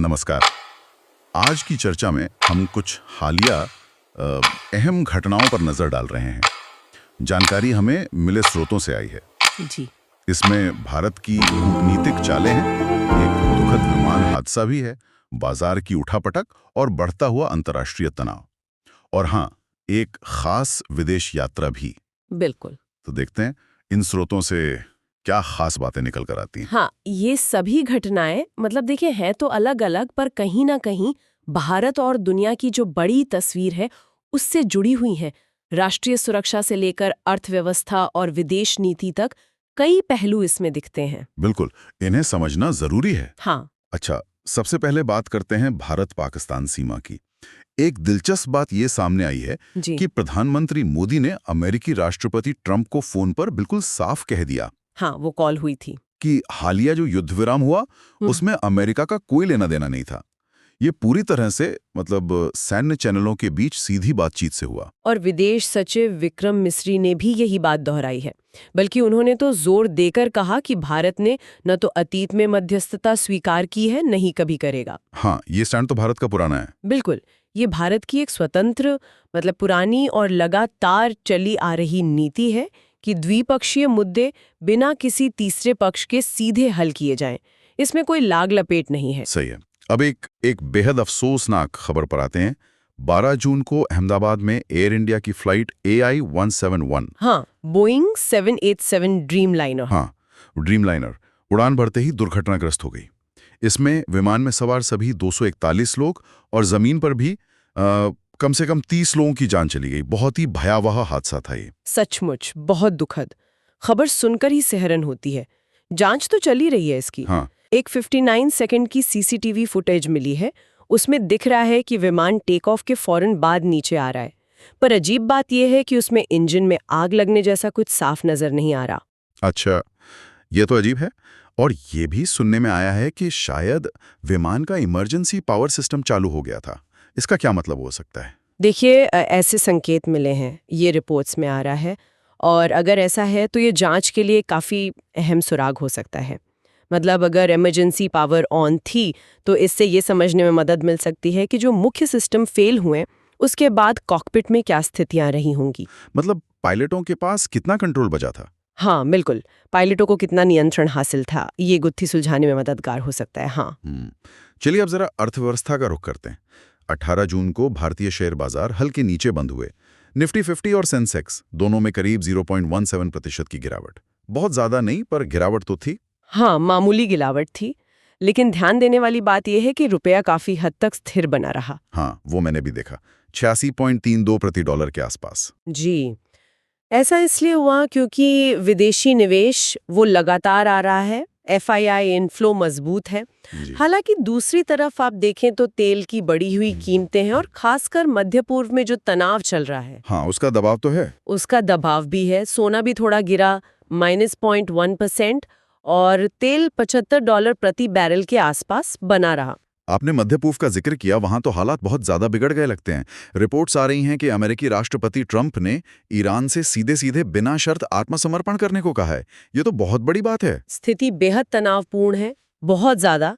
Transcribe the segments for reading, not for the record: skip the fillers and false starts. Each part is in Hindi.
नमस्कार। आज की चर्चा में हम कुछ हालिया अहम घटनाओं पर नजर डाल रहे हैं। जानकारी हमें मिले स्रोतों से आई है। जी। इसमें भारत की कूटनीतिक चालें हैं, एक दुखद विमान हादसा भी है, बाजार की उठापटक और बढ़ता हुआ अंतर्राष्ट्रीय तनाव, और हाँ, एक खास विदेश यात्रा भी। बिल्कुल। तो देखते हैं इन स्रोतों से क्या खास बातें निकल कर आती हैं। हाँ, ये सभी घटनाएं मतलब देखिए हैं तो अलग अलग, पर कहीं ना कहीं भारत और दुनिया की जो बड़ी तस्वीर है उससे जुड़ी हुई हैं। राष्ट्रीय सुरक्षा से लेकर अर्थव्यवस्था और विदेश नीति तक कई पहलू इसमें दिखते हैं। बिल्कुल, इन्हें समझना जरूरी है। हाँ अच्छा, सबसे पहले बात करते हैं भारत पाकिस्तान सीमा की। एक दिलचस्प बात ये सामने आई है जी। कि प्रधानमंत्री मोदी ने अमेरिकी राष्ट्रपति ट्रंप को फोन पर बिल्कुल साफ कह दिया हाँ, वो कॉल हुई थी। कि हालिया जो युद्ध विराम हुआ उसमें अमेरिका का कोई लेना देना नहीं था। ये पूरी तरह से सैन्य चैनलों के बीच सीधी बातचीत से हुआ। और विदेश सचिव विक्रम मिस्री ने भी यही बात दोहराई है, बल्कि उन्होंने तो जोर देकर कहा कि भारत ने न तो अतीत में मध्यस्थता स्वीकार की है, न ही कभी करेगा। हाँ, ये स्टैंड तो भारत का पुराना है। बिल्कुल, ये भारत की एक स्वतंत्र पुरानी और लगातार चली आ रही नीति है कि द्विपक्षीय मुद्दे बिना किसी तीसरे पक्ष के सीधे हल किए जाएं। इसमें कोई लाग लपेट नहीं है। सही है। अब एक बेहद अफसोसनाक खबर पर आते हैं। 12 जून को अहमदाबाद में एयर इंडिया की फ्लाइट AI-171, हाँ, बोइंग 787 ड्रीमलाइनर। हाँ, ड्रीमलाइनर उड़ान भरते ही दुर्घटनाग्रस्त हो गई। इसमें विमान में सवार सभी 241 लोग और जमीन पर भी कम से कम 30 लोगों की जान चली गई। बहुत ही भयावह हादसा था ये। सचमुच बहुत दुखद खबर सुनकर ही सिहरन होती है। जांच तो चल ही रही है इसकी। हाँ, एक 59 सेकंड की सीसीटीवी फुटेज मिली है। उसमें दिख रहा है कि विमान टेक ऑफ के फौरन बाद नीचे आ रहा है, पर अजीब बात यह है कि उसमें इंजन में आग लगने जैसा कुछ साफ नजर नहीं आ रहा। अच्छा, ये तो अजीब है। और ये भी सुनने में आया है कि शायद विमान का इमरजेंसी पावर सिस्टम चालू हो गया था। इसका क्या मतलब हो सकता है? देखिए, ऐसे संकेत मिले हैं, ये रिपोर्ट्स में आ रहा है, और अगर ऐसा है तो ये जांच के लिए काफ़ी अहम सुराग हो सकता है। मतलब अगर इमरजेंसी पावर ऑन थी तो इससे ये समझने में मदद मिल सकती है कि जो मुख्य सिस्टम फेल हुए उसके बाद कॉकपिट में क्या स्थितियां रही होंगी। मतलब पायलटों के पास कितना कंट्रोल बचा था? हाँ बिल्कुल, पायलटों को कितना नियंत्रण हासिल था, ये गुत्थी सुलझाने में मददगार हो सकता है। हाँ चलिए अब जरा अर्थव्यवस्था का रुख करते हैं। 18 जून को भारतीय शेयर बाजार हल्के नीचे बंद हुए। निफ्टी 50 और सेंसेक्स दोनों में करीब 0.17% की गिरावट। बहुत ज्यादा नहीं, पर गिरावट तो थी। हाँ, मामूली गिरावट थी, लेकिन ध्यान देने वाली बात यह है कि रुपया काफी हद तक स्थिर बना रहा। हाँ, वो मैंने भी देखा, 86.32 प्रति डॉलर के आसपास। जी, ऐसा इसलिए हुआ क्योंकि विदेशी निवेश वो लगातार आ रहा है, FII इनफ्लो मजबूत है। हालांकि दूसरी तरफ आप देखें तो तेल की बढ़ी हुई कीमतें हैं और खासकर मध्य पूर्व में जो तनाव चल रहा है, हाँ, उसका दबाव तो है। उसका दबाव भी है। सोना भी थोड़ा गिरा, -0.1%, और तेल $75 प्रति बैरल के आसपास बना रहा। आपने मध्य पूर्व का जिक्र किया, वहां तो हालात बहुत ज्यादा बिगड़ गए लगते हैं। रिपोर्ट्स आ रही हैं कि अमेरिकी राष्ट्रपति ट्रंप ने ईरान से सीधे सीधे बिना शर्त आत्मसमर्पण करने को कहा है। ये तो बहुत बड़ी बात है। स्थिति बेहद तनावपूर्ण है, बहुत ज्यादा।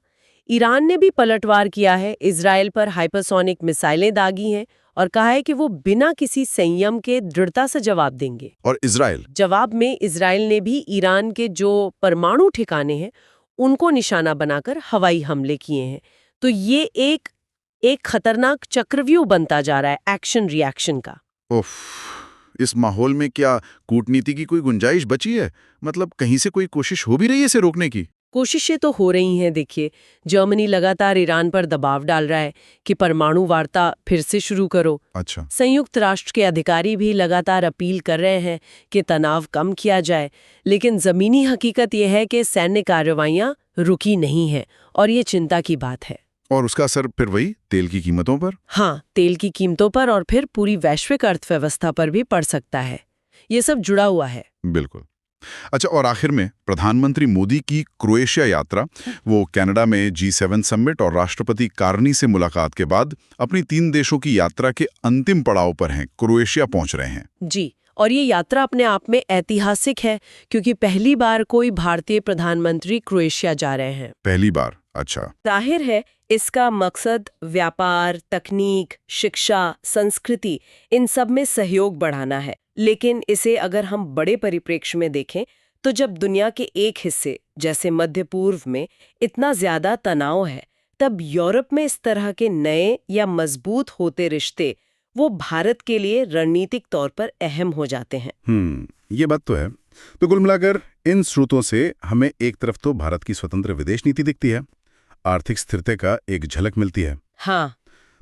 ईरान ने भी पलटवार किया है, इजराइल पर हाइपरसोनिक मिसाइलें दागी हैं और कहा है कि वो बिना किसी संयम के दृढ़ता से जवाब देंगे। और इजराइल जवाब में इजराइल ने भी ईरान के जो परमाणु ठिकाने हैं उनको निशाना बनाकर हवाई हमले किए हैं। तो ये एक खतरनाक चक्रव्यूह बनता जा रहा है एक्शन रिएक्शन का। उफ, इस माहौल में क्या कूटनीति की कोई गुंजाइश बची है? मतलब कहीं से कोई कोशिश हो भी रही है इसे रोकने की? कोशिशें तो हो रही हैं। देखिए, जर्मनी लगातार ईरान पर दबाव डाल रहा है कि परमाणु वार्ता फिर से शुरू करो। अच्छा, संयुक्त राष्ट्र के अधिकारी भी लगातार अपील कर रहे हैं कि तनाव कम किया जाए, लेकिन जमीनी हकीकत यह है कि सैन्य कार्रवाइयां रुकी नहीं हैं और ये चिंता की बात है। और उसका असर फिर वही तेल की कीमतों पर? हाँ, तेल की कीमतों पर और फिर पूरी वैश्विक अर्थव्यवस्था पर भी पड़ सकता है। ये सब जुड़ा हुआ है। बिल्कुल। अच्छा, और आखिर में प्रधानमंत्री मोदी की क्रोएशिया यात्रा, वो कनाडा में G7 समिट और राष्ट्रपति कार्नी से मुलाकात के बाद अपनी 3 देशों की यात्रा के अंतिम पड़ाव पर हैं, क्रोएशिया पहुंच रहे हैं। जी, और ये यात्रा अपने आप में ऐतिहासिक है क्योंकि पहली बार कोई भारतीय प्रधानमंत्री क्रोएशिया जा रहे हैं। पहली बार? अच्छा। जाहिर है इसका मकसद व्यापार, तकनीक, शिक्षा, संस्कृति इन सब में सहयोग बढ़ाना है। लेकिन इसे अगर हम बड़े परिप्रेक्ष्य में देखें तो जब दुनिया के एक हिस्से जैसे मध्य पूर्व में इतना ज्यादा तनाव है, तब यूरोप में इस तरह के नए या मजबूत होते रिश्ते वो भारत के लिए रणनीतिक तौर पर अहम हो जाते हैं। ये बात तो है। तो कुल मिलाकर इन स्रोतों से हमें एक तरफ तो भारत की स्वतंत्र विदेश नीति दिखती है, आर्थिक स्थिरता का एक झलक मिलती है। हाँ,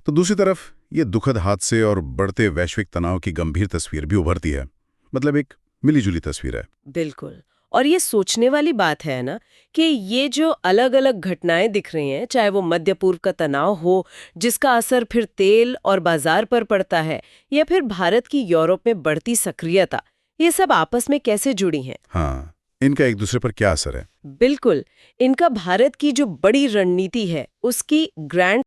तो दूसरी तरफ ये दुखद हादसे और बढ़ते वैश्विक तनाव की गंभीर तस्वीर भी उभरती है। मतलब एक मिलीजुली तस्वीर है। बिल्कुल। और ये सोचने वाली बात है ना कि ये जो अलग अलग घटनाएं दिख रही हैं, चाहे वो मध्य पूर्व का तनाव हो जिसका असर फिर तेल और बाजार पर पड़ता है, या फिर भारत की यूरोप में बढ़ती सक्रियता, ये सब आपस में कैसे जुड़ी हैं? हाँ, इनका एक दूसरे पर क्या असर है? बिल्कुल, इनका भारत की जो बड़ी रणनीति है उसकी ग्रैंड